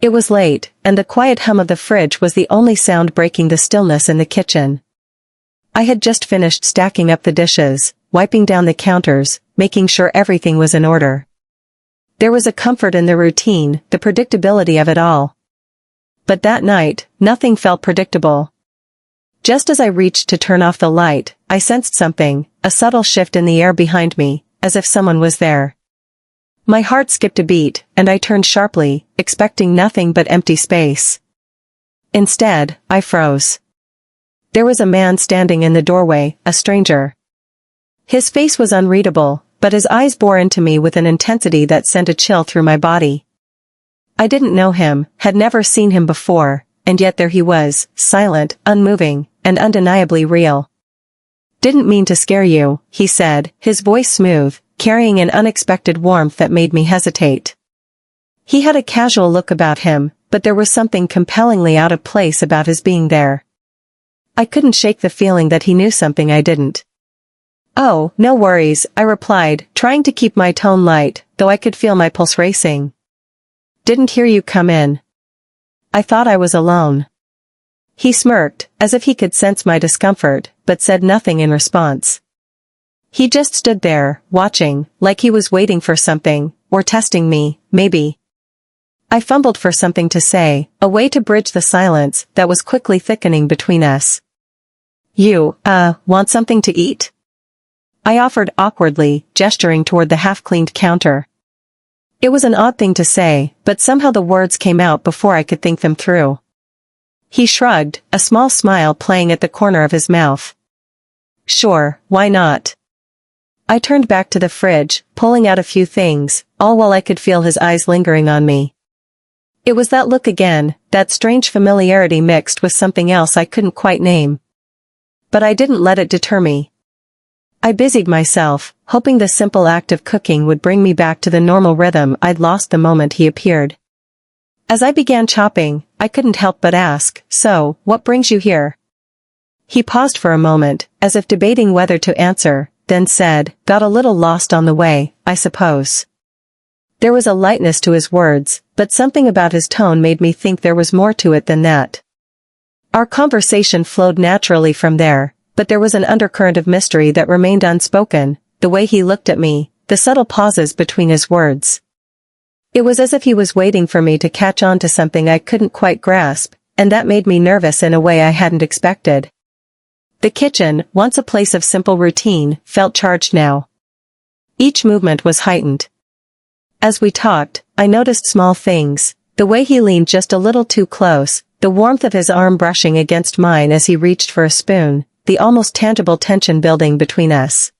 It was late, and the quiet hum of the fridge was the only sound breaking the stillness in the kitchen. I had just finished stacking up the dishes, wiping down the counters, making sure everything was in order. There was a comfort in the routine, the predictability of it all. But that night, nothing felt predictable. Just as I reached to turn off the light, I sensed something, a subtle shift in the air behind me, as if someone was there. My heart skipped a beat, and I turned sharply, expecting nothing but empty space. Instead, I froze. There was a man standing in the doorway, a stranger. His face was unreadable, but his eyes bore into me with an intensity that sent a chill through my body. I didn't know him, had never seen him before, and yet there he was, silent, unmoving, and undeniably real. "Didn't mean to scare you," he said, his voice smooth, carrying an unexpected warmth that made me hesitate. He had a casual look about him, but there was something compellingly out of place about his being there. I couldn't shake the feeling that he knew something I didn't. "Oh, no worries," I replied, trying to keep my tone light, though I could feel my pulse racing. "Didn't hear you come in. I thought I was alone." He smirked, as if he could sense my discomfort, but said nothing in response. He just stood there, watching, like he was waiting for something, or testing me, maybe. I fumbled for something to say, a way to bridge the silence that was quickly thickening between us. "You, want something to eat?" I offered awkwardly, gesturing toward the half-cleaned counter. It was an odd thing to say, but somehow the words came out before I could think them through. He shrugged, a small smile playing at the corner of his mouth. "Sure, why not?" I turned back to the fridge, pulling out a few things, all while I could feel his eyes lingering on me. It was that look again, that strange familiarity mixed with something else I couldn't quite name. But I didn't let it deter me. I busied myself, hoping the simple act of cooking would bring me back to the normal rhythm I'd lost the moment he appeared. As I began chopping, I couldn't help but ask, "So, what brings you here?" He paused for a moment, as if debating whether to answer, then said, "Got a little lost on the way, I suppose." There was a lightness to his words, but something about his tone made me think there was more to it than that. Our conversation flowed naturally from there, but there was an undercurrent of mystery that remained unspoken, the way he looked at me, the subtle pauses between his words. It was as if he was waiting for me to catch on to something I couldn't quite grasp, and that made me nervous in a way I hadn't expected. The kitchen, once a place of simple routine, felt charged now. Each movement was heightened. As we talked, I noticed small things, the way he leaned just a little too close, the warmth of his arm brushing against mine as he reached for a spoon, the almost tangible tension building between us.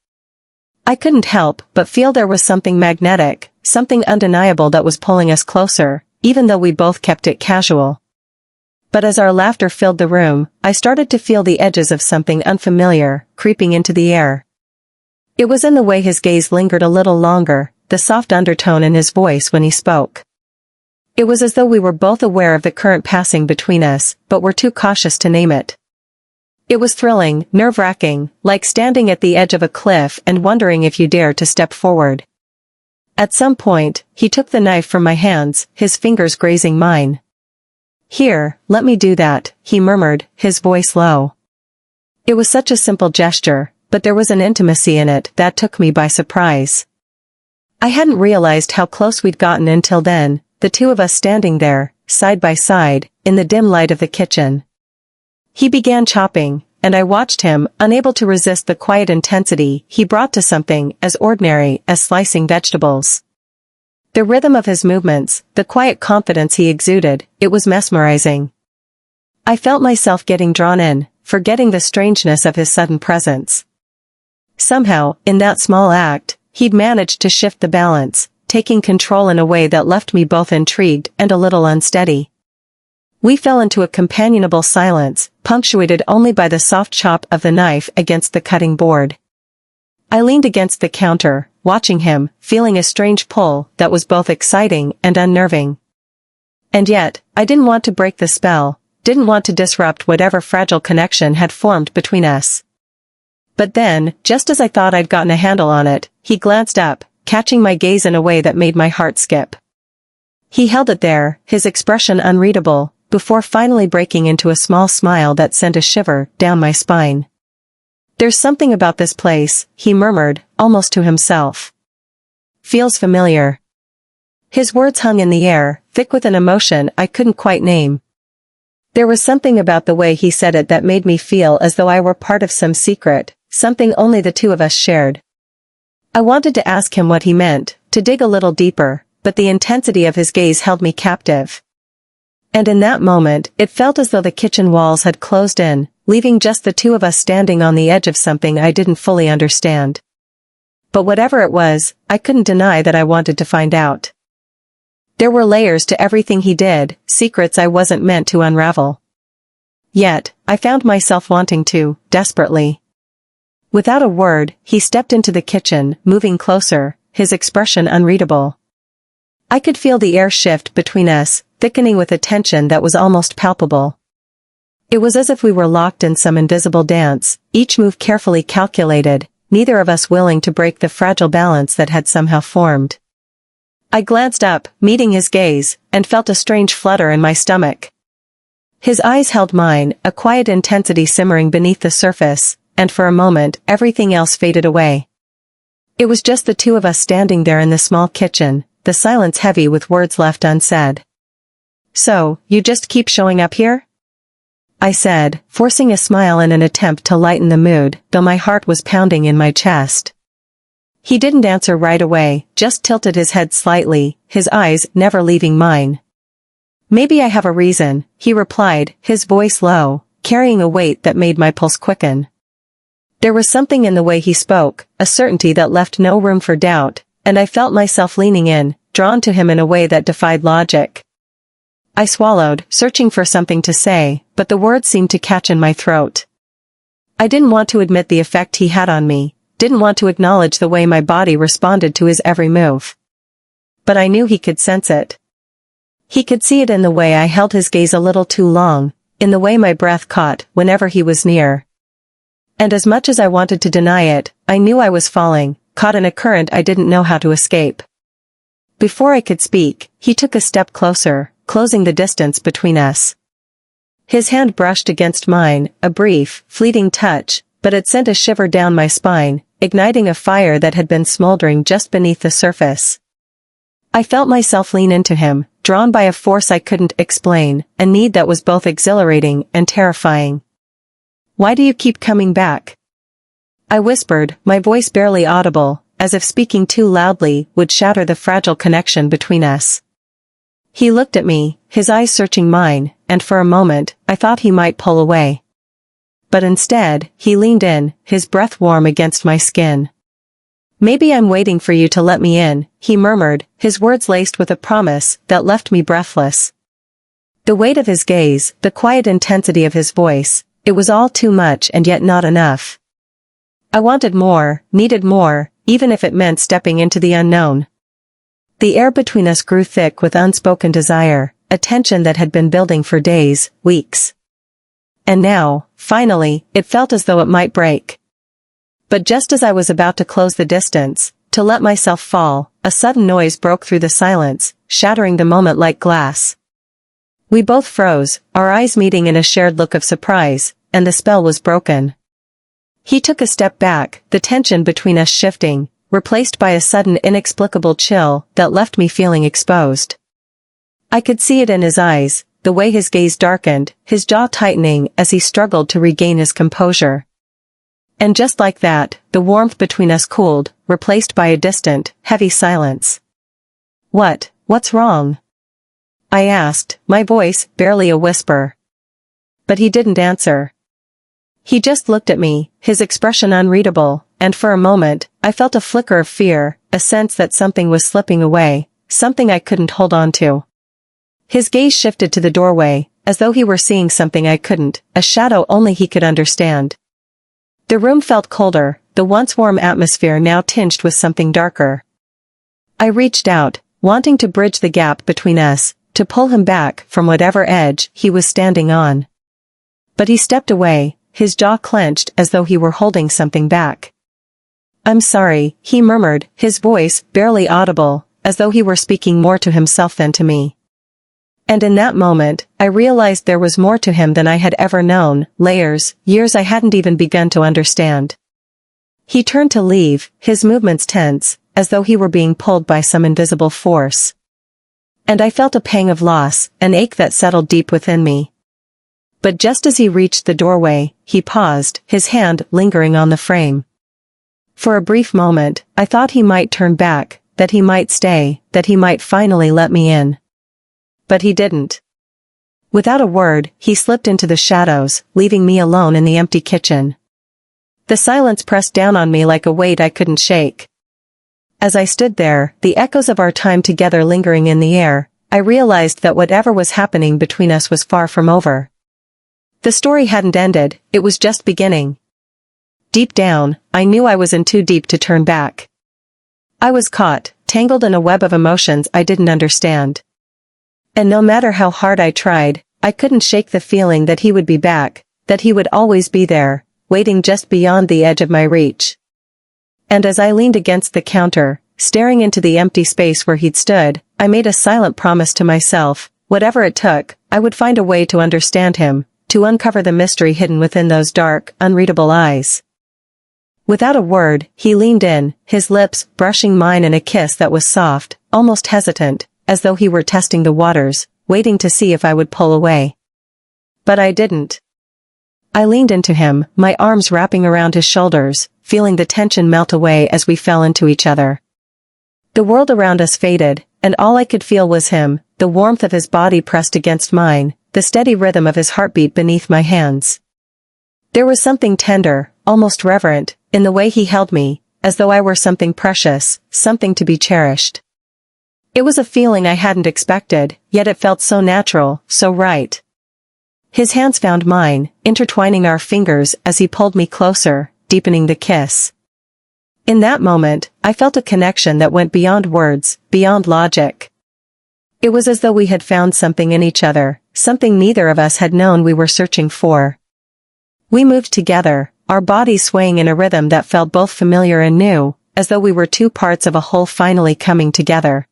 I couldn't help but feel there was something magnetic, something undeniable that was pulling us closer, even though we both kept it casual. But as our laughter filled the room, I started to feel the edges of something unfamiliar, creeping into the air. It was in the way his gaze lingered a little longer, the soft undertone in his voice when he spoke. It was as though we were both aware of the current passing between us, but were too cautious to name it. It was thrilling, nerve-wracking, like standing at the edge of a cliff and wondering if you dare to step forward. At some point, he took the knife from my hands, his fingers grazing mine. "Here, let me do that," he murmured, his voice low. It was such a simple gesture, but there was an intimacy in it that took me by surprise. I hadn't realized how close we'd gotten until then, the two of us standing there, side by side, in the dim light of the kitchen. He began chopping, and I watched him, unable to resist the quiet intensity he brought to something as ordinary as slicing vegetables. The rhythm of his movements, the quiet confidence he exuded, it was mesmerizing. I felt myself getting drawn in, forgetting the strangeness of his sudden presence. Somehow, in that small act, he'd managed to shift the balance, taking control in a way that left me both intrigued and a little unsteady. We fell into a companionable silence, punctuated only by the soft chop of the knife against the cutting board. I leaned against the counter, watching him, feeling a strange pull that was both exciting and unnerving. And yet, I didn't want to break the spell, didn't want to disrupt whatever fragile connection had formed between us. But then, just as I thought I'd gotten a handle on it, he glanced up, catching my gaze in a way that made my heart skip. He held it there, his expression unreadable, before finally breaking into a small smile that sent a shiver down my spine. "There's something about this place," he murmured, almost to himself. "Feels familiar." His words hung in the air, thick with an emotion I couldn't quite name. There was something about the way he said it that made me feel as though I were part of some secret, something only the two of us shared. I wanted to ask him what he meant, to dig a little deeper, but the intensity of his gaze held me captive. And in that moment, it felt as though the kitchen walls had closed in, leaving just the two of us standing on the edge of something I didn't fully understand. But whatever it was, I couldn't deny that I wanted to find out. There were layers to everything he did, secrets I wasn't meant to unravel. Yet, I found myself wanting to, desperately. Without a word, he stepped into the kitchen, moving closer, his expression unreadable. I could feel the air shift between us, thickening with a tension that was almost palpable. It was as if we were locked in some invisible dance, each move carefully calculated, neither of us willing to break the fragile balance that had somehow formed. I glanced up, meeting his gaze, and felt a strange flutter in my stomach. His eyes held mine, a quiet intensity simmering beneath the surface, and for a moment, everything else faded away. It was just the two of us standing there in the small kitchen, the silence heavy with words left unsaid. "So, you just keep showing up here?" I said, forcing a smile in an attempt to lighten the mood, though my heart was pounding in my chest. He didn't answer right away, just tilted his head slightly, his eyes never leaving mine. "Maybe I have a reason," he replied, his voice low, carrying a weight that made my pulse quicken. There was something in the way he spoke, a certainty that left no room for doubt, and I felt myself leaning in, drawn to him in a way that defied logic. I swallowed, searching for something to say, but the words seemed to catch in my throat. I didn't want to admit the effect he had on me, didn't want to acknowledge the way my body responded to his every move. But I knew he could sense it. He could see it in the way I held his gaze a little too long, in the way my breath caught whenever he was near. And as much as I wanted to deny it, I knew I was falling, caught in a current I didn't know how to escape. Before I could speak, he took a step closer, closing the distance between us. His hand brushed against mine, a brief, fleeting touch, but it sent a shiver down my spine, igniting a fire that had been smoldering just beneath the surface. I felt myself lean into him, drawn by a force I couldn't explain, a need that was both exhilarating and terrifying. "Why do you keep coming back?" I whispered, my voice barely audible, as if speaking too loudly would shatter the fragile connection between us. He looked at me, his eyes searching mine, and for a moment, I thought he might pull away. But instead, he leaned in, his breath warm against my skin. "Maybe I'm waiting for you to let me in," he murmured, his words laced with a promise that left me breathless. The weight of his gaze, the quiet intensity of his voice, it was all too much and yet not enough. I wanted more, needed more, even if it meant stepping into the unknown. The air between us grew thick with unspoken desire, a tension that had been building for days, weeks. And now, finally, it felt as though it might break. But just as I was about to close the distance, to let myself fall, a sudden noise broke through the silence, shattering the moment like glass. We both froze, our eyes meeting in a shared look of surprise, and the spell was broken. He took a step back, the tension between us shifting, replaced by a sudden inexplicable chill that left me feeling exposed. I could see it in his eyes, the way his gaze darkened, his jaw tightening as he struggled to regain his composure. And just like that, the warmth between us cooled, replaced by a distant, heavy silence. What's wrong?" I asked, my voice barely a whisper. But he didn't answer. He just looked at me, his expression unreadable, and for a moment, I felt a flicker of fear, a sense that something was slipping away, something I couldn't hold on to. His gaze shifted to the doorway, as though he were seeing something I couldn't, a shadow only he could understand. The room felt colder, the once warm atmosphere now tinged with something darker. I reached out, wanting to bridge the gap between us, to pull him back from whatever edge he was standing on. But he stepped away, his jaw clenched as though he were holding something back. "I'm sorry," he murmured, his voice barely audible, as though he were speaking more to himself than to me. And in that moment, I realized there was more to him than I had ever known, layers, years I hadn't even begun to understand. He turned to leave, his movements tense, as though he were being pulled by some invisible force. And I felt a pang of loss, an ache that settled deep within me. But just as he reached the doorway, he paused, his hand lingering on the frame. For a brief moment, I thought he might turn back, that he might stay, that he might finally let me in. But he didn't. Without a word, he slipped into the shadows, leaving me alone in the empty kitchen. The silence pressed down on me like a weight I couldn't shake. As I stood there, the echoes of our time together lingering in the air, I realized that whatever was happening between us was far from over. The story hadn't ended, it was just beginning. Deep down, I knew I was in too deep to turn back. I was caught, tangled in a web of emotions I didn't understand. And no matter how hard I tried, I couldn't shake the feeling that he would be back, that he would always be there, waiting just beyond the edge of my reach. And as I leaned against the counter, staring into the empty space where he'd stood, I made a silent promise to myself, whatever it took, I would find a way to understand him, to uncover the mystery hidden within those dark, unreadable eyes. Without a word, he leaned in, his lips brushing mine in a kiss that was soft, almost hesitant, as though he were testing the waters, waiting to see if I would pull away. But I didn't. I leaned into him, my arms wrapping around his shoulders, feeling the tension melt away as we fell into each other. The world around us faded, and all I could feel was him, the warmth of his body pressed against mine, the steady rhythm of his heartbeat beneath my hands. There was something tender, almost reverent, in the way he held me, as though I were something precious, something to be cherished. It was a feeling I hadn't expected, yet it felt so natural, so right. His hands found mine, intertwining our fingers as he pulled me closer, deepening the kiss. In that moment, I felt a connection that went beyond words, beyond logic. It was as though we had found something in each other, something neither of us had known we were searching for. We moved together, our bodies swaying in a rhythm that felt both familiar and new, as though we were two parts of a whole finally coming together.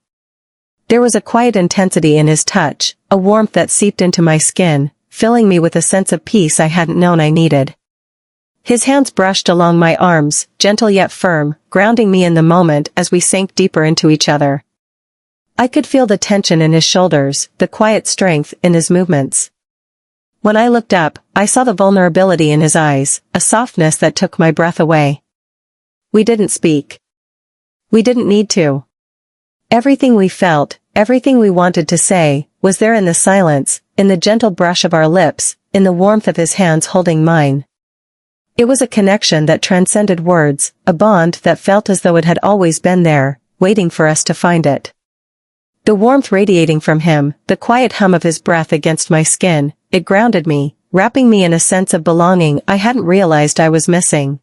There was a quiet intensity in his touch, a warmth that seeped into my skin, filling me with a sense of peace I hadn't known I needed. His hands brushed along my arms, gentle yet firm, grounding me in the moment as we sank deeper into each other. I could feel the tension in his shoulders, the quiet strength in his movements. When I looked up, I saw the vulnerability in his eyes, a softness that took my breath away. We didn't speak. We didn't need to. Everything we felt, everything we wanted to say, was there in the silence, in the gentle brush of our lips, in the warmth of his hands holding mine. It was a connection that transcended words, a bond that felt as though it had always been there, waiting for us to find it. The warmth radiating from him, the quiet hum of his breath against my skin, it grounded me, wrapping me in a sense of belonging I hadn't realized I was missing.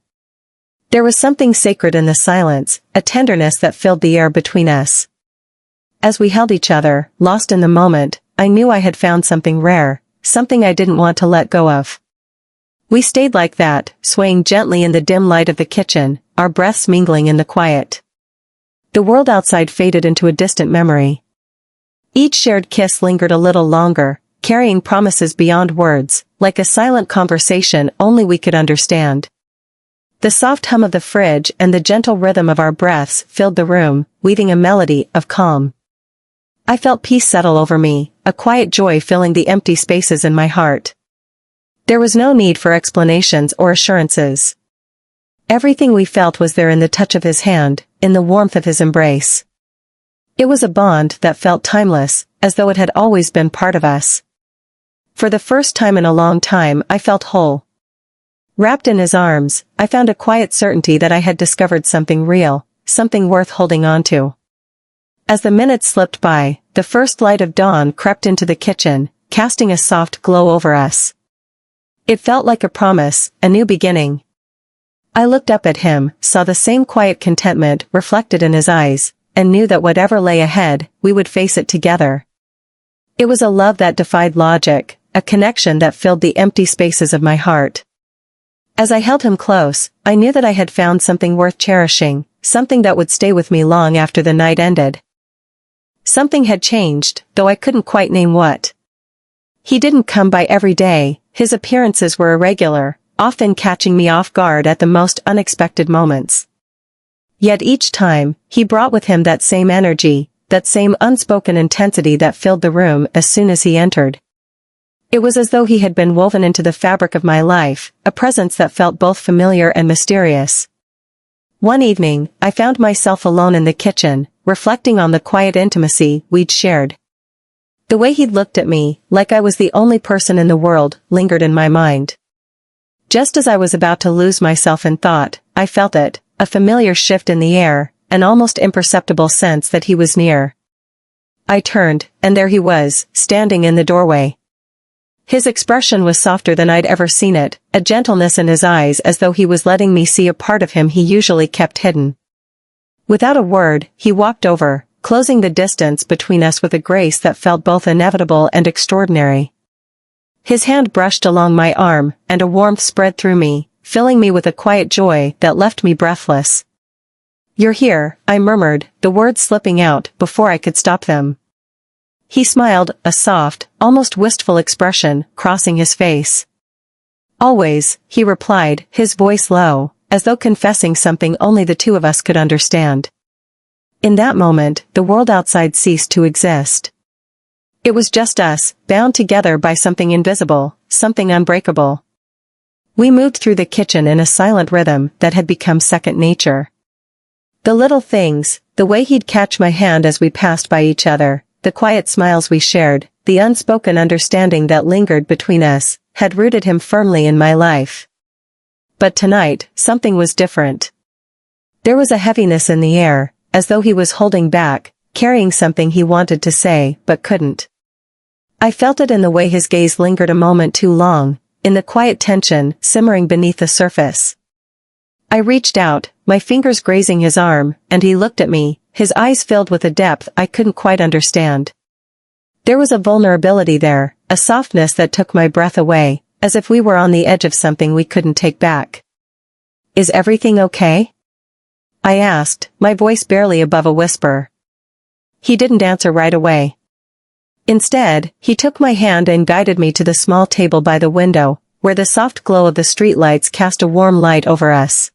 There was something sacred in the silence, a tenderness that filled the air between us. As we held each other, lost in the moment, I knew I had found something rare, something I didn't want to let go of. We stayed like that, swaying gently in the dim light of the kitchen, our breaths mingling in the quiet. The world outside faded into a distant memory. Each shared kiss lingered a little longer, carrying promises beyond words, like a silent conversation only we could understand. The soft hum of the fridge and the gentle rhythm of our breaths filled the room, weaving a melody of calm. I felt peace settle over me, a quiet joy filling the empty spaces in my heart. There was no need for explanations or assurances. Everything we felt was there in the touch of his hand, in the warmth of his embrace. It was a bond that felt timeless, as though it had always been part of us. For the first time in a long time I felt whole. Wrapped in his arms, I found a quiet certainty that I had discovered something real, something worth holding on to. As the minutes slipped by, the first light of dawn crept into the kitchen, casting a soft glow over us. It felt like a promise, a new beginning. I looked up at him, saw the same quiet contentment reflected in his eyes, and knew that whatever lay ahead, we would face it together. It was a love that defied logic, a connection that filled the empty spaces of my heart. As I held him close, I knew that I had found something worth cherishing, something that would stay with me long after the night ended. Something had changed, though I couldn't quite name what. He didn't come by every day, his appearances were irregular, often catching me off guard at the most unexpected moments. Yet each time, he brought with him that same energy, that same unspoken intensity that filled the room as soon as he entered. It was as though he had been woven into the fabric of my life, a presence that felt both familiar and mysterious. One evening, I found myself alone in the kitchen, reflecting on the quiet intimacy we'd shared. The way he'd looked at me, like I was the only person in the world, lingered in my mind. Just as I was about to lose myself in thought, I felt it, a familiar shift in the air, an almost imperceptible sense that he was near. I turned, and there he was, standing in the doorway. His expression was softer than I'd ever seen it, a gentleness in his eyes as though he was letting me see a part of him he usually kept hidden. Without a word, he walked over, closing the distance between us with a grace that felt both inevitable and extraordinary. His hand brushed along my arm, and a warmth spread through me, filling me with a quiet joy that left me breathless. "You're here," I murmured, the words slipping out before I could stop them. He smiled, a soft, almost wistful expression crossing his face. "Always," he replied, his voice low, as though confessing something only the two of us could understand. In that moment, the world outside ceased to exist. It was just us, bound together by something invisible, something unbreakable. We moved through the kitchen in a silent rhythm that had become second nature. The little things, the way he'd catch my hand as we passed by each other, the quiet smiles we shared, the unspoken understanding that lingered between us, had rooted him firmly in my life. But tonight, something was different. There was a heaviness in the air, as though he was holding back, carrying something he wanted to say, but couldn't. I felt it in the way his gaze lingered a moment too long, in the quiet tension simmering beneath the surface. I reached out, my fingers grazing his arm, and he looked at me, his eyes filled with a depth I couldn't quite understand. There was a vulnerability there, a softness that took my breath away, as if we were on the edge of something we couldn't take back. "Is everything okay?" I asked, my voice barely above a whisper. He didn't answer right away. Instead, he took my hand and guided me to the small table by the window, where the soft glow of the streetlights cast a warm light over us.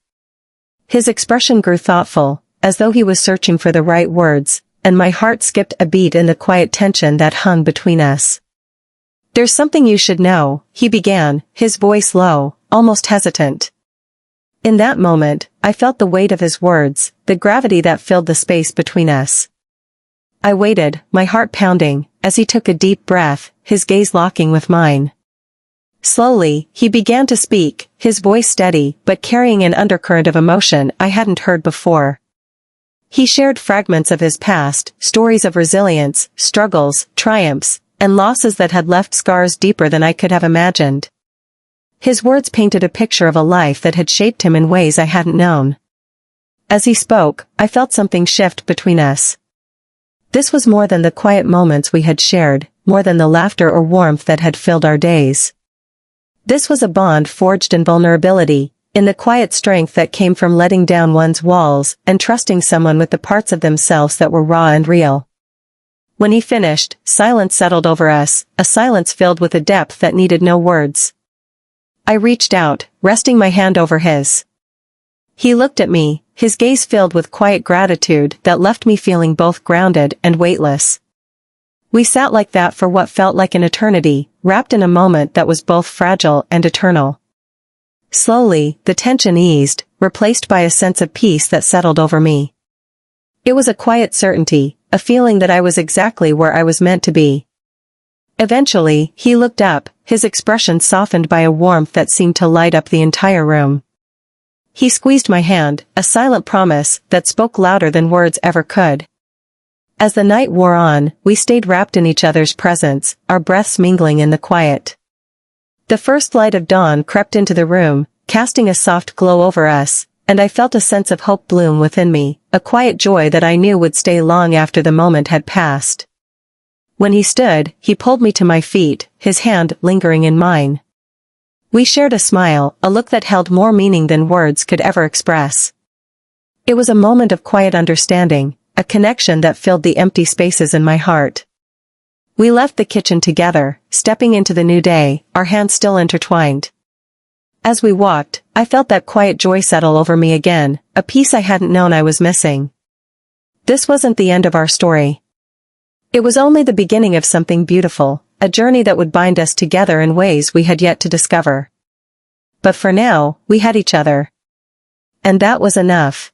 His expression grew thoughtful, as though he was searching for the right words, and my heart skipped a beat in the quiet tension that hung between us. "There's something you should know," he began, his voice low, almost hesitant. In that moment, I felt the weight of his words, the gravity that filled the space between us. I waited, my heart pounding, as he took a deep breath, his gaze locking with mine. Slowly, he began to speak, his voice steady but carrying an undercurrent of emotion I hadn't heard before. He shared fragments of his past, stories of resilience, struggles, triumphs, and losses that had left scars deeper than I could have imagined. His words painted a picture of a life that had shaped him in ways I hadn't known. As he spoke, I felt something shift between us. This was more than the quiet moments we had shared, more than the laughter or warmth that had filled our days. This was a bond forged in vulnerability, in the quiet strength that came from letting down one's walls and trusting someone with the parts of themselves that were raw and real. When he finished, silence settled over us, a silence filled with a depth that needed no words. I reached out, resting my hand over his. He looked at me, his gaze filled with quiet gratitude that left me feeling both grounded and weightless. We sat like that for what felt like an eternity, wrapped in a moment that was both fragile and eternal. Slowly, the tension eased, replaced by a sense of peace that settled over me. It was a quiet certainty, a feeling that I was exactly where I was meant to be. Eventually, he looked up, his expression softened by a warmth that seemed to light up the entire room. He squeezed my hand, a silent promise that spoke louder than words ever could. As the night wore on, we stayed wrapped in each other's presence, our breaths mingling in the quiet. The first light of dawn crept into the room, casting a soft glow over us, and I felt a sense of hope bloom within me, a quiet joy that I knew would stay long after the moment had passed. When he stood, he pulled me to my feet, his hand lingering in mine. We shared a smile, a look that held more meaning than words could ever express. It was a moment of quiet understanding, a connection that filled the empty spaces in my heart. We left the kitchen together, stepping into the new day, our hands still intertwined. As we walked, I felt that quiet joy settle over me again, a piece I hadn't known I was missing. This wasn't the end of our story. It was only the beginning of something beautiful, a journey that would bind us together in ways we had yet to discover. But for now, we had each other. And that was enough.